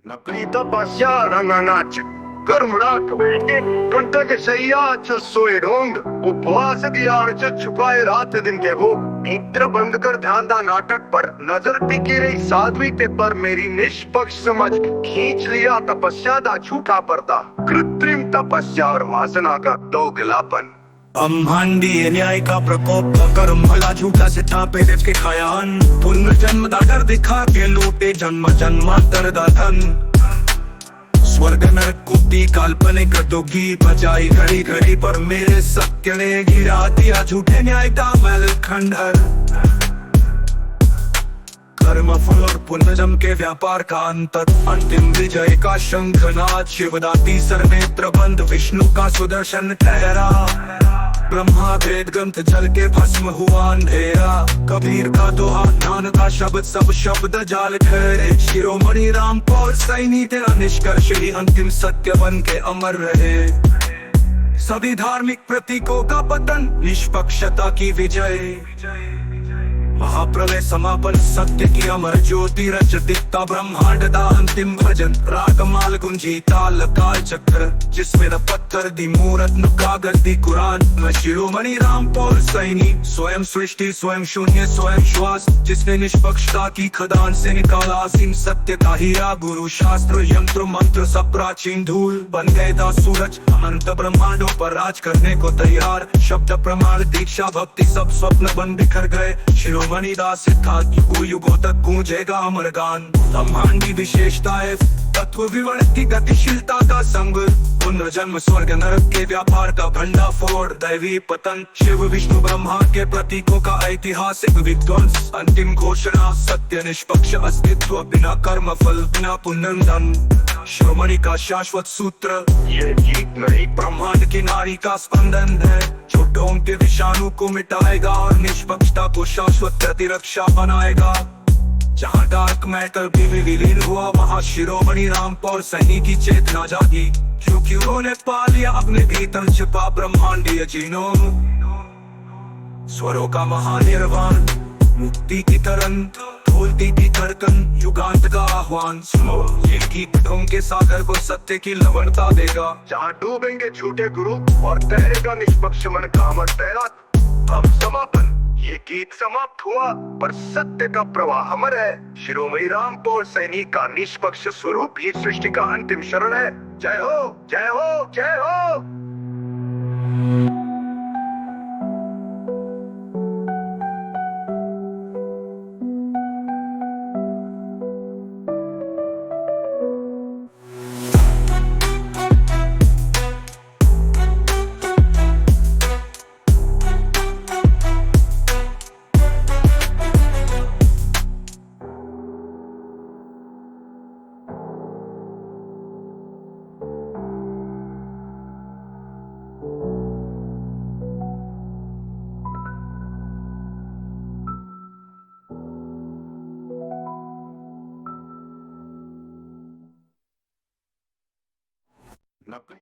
Napita ranganac, कर्मराट बैठे घंटा के सैया सोए ढोंग उपवास की आड़ च छुपाए रात दिन के वो नेत्र बंद कर ध्यान दा नाटक पर नजर टिकी रही साध्वी ते पर मेरी निष्पक्ष समझ खींच लिया तपस्या दा झूठा पर्दा कृत्रिम तपस्या और वासना का दोगलापन। ब्रह्मांडीय न्याय का प्रकोप कर्म भला झूठा से थापे देव के खायान पुनर्जन्म दा डर दिखा के लूटे जन्म जन्मांतर दा धन स्वर्ग नरक कुप्ती काल्पनिक दोगी बचाई घड़ी घड़ी पर मेरे सत्य ने गिरा दिया झूठे न्याय का मैल खंडहर कर्म फल और पुनर्जन्म के व्यापार का अंतर अंतिम विजय का शंखनाद शिवदाती सर्वनेत्र बंद विष्णु का सुदर्शन ठहरा ब्रह्मा वेद ग्रंथ जल के भस्म हुआ अंधेरा कबीर का दोहा ज्ञान का शब्द सब शब्द जाल ठहरे शिरोमणि राम पौर सैनी तेरा निष्कर्ष ही अंतिम सत्य बन के अमर रहे सभी धार्मिक प्रतीकों का पतन निष्पक्षता की विजय महाप्रलय समापन सत्य की अमर ज्योति रच दिखता ब्रह्मांड दा अंतिम भजन रागमाल गुंजी ताल काल चक्र जिसमें न पत्थर दी मूरत न कागज दी कुरान न शिरोमणि राम पौर सैनी स्वयं सृष्टि स्वयं शून्य स्वयं श्वास जिसने निष्पक्षता की खदान से निकाला असीम सत्य का हीरा गुरु शास्त्र यंत्र मंत्र सब प्राचीन धूल बन गए था सूरज अनंत ब्रह्मांडों पर राज करने को तैयार शब्द प्रमाण दीक्षा भक्ति सब स्वप्न बन बिखर गए शिरोमणि दास सिद्धार्थ युगों तक गूंजेगा अमर गान ब्रह्मांड की विशेषताएं तत्व विवरण की गतिशीलता का संग पुनर्जन्म स्वर्ग नरक के व्यापार का भंडाफोड़ दैवी पतन शिव विष्णु ब्रह्मा के प्रतीकों का ऐतिहासिक विध्वंस अंतिम घोषणा सत्य निष्पक्ष अस्तित्व बिना कर्म फल बिना पुनर्जन्म शिरोमणि का शाश्वत सूत्र ये जीत नहीं ब्रह्मांड की नारी का स्पंदन है जो ढोंग के विषाणु को मिटाएगा और निष्पक्षता को शाश्वत प्रतिरक्षा बनाएगा जहाँ डार्क मैटर भी विलीन हुआ वहाँ शिरोमणि राम पौर सैनी की चेतना जागी क्योंकि उन्होंने पा लिया अपने भीतर छिपा ब्रह्मांडीय जीनोम स्वरों का महानिर्वाण मुक्ति की तरंग ढोलती थी धड़कन युगांत का आह्वान सुनो ये गीत ढोंग के सागर को सत्य की लवणता देगा जहाँ डूबेंगे झूठे गुरु और तैरेगा निष्पक्ष मन का अमर तैराक अब समापन ये गीत समाप्त हुआ पर सत्य का प्रवाह अमर है शिरोमणि राम पौर सैनी का निष्पक्ष स्वरूप ही सृष्टि का अंतिम शरण है जय हो जय हो जय हो।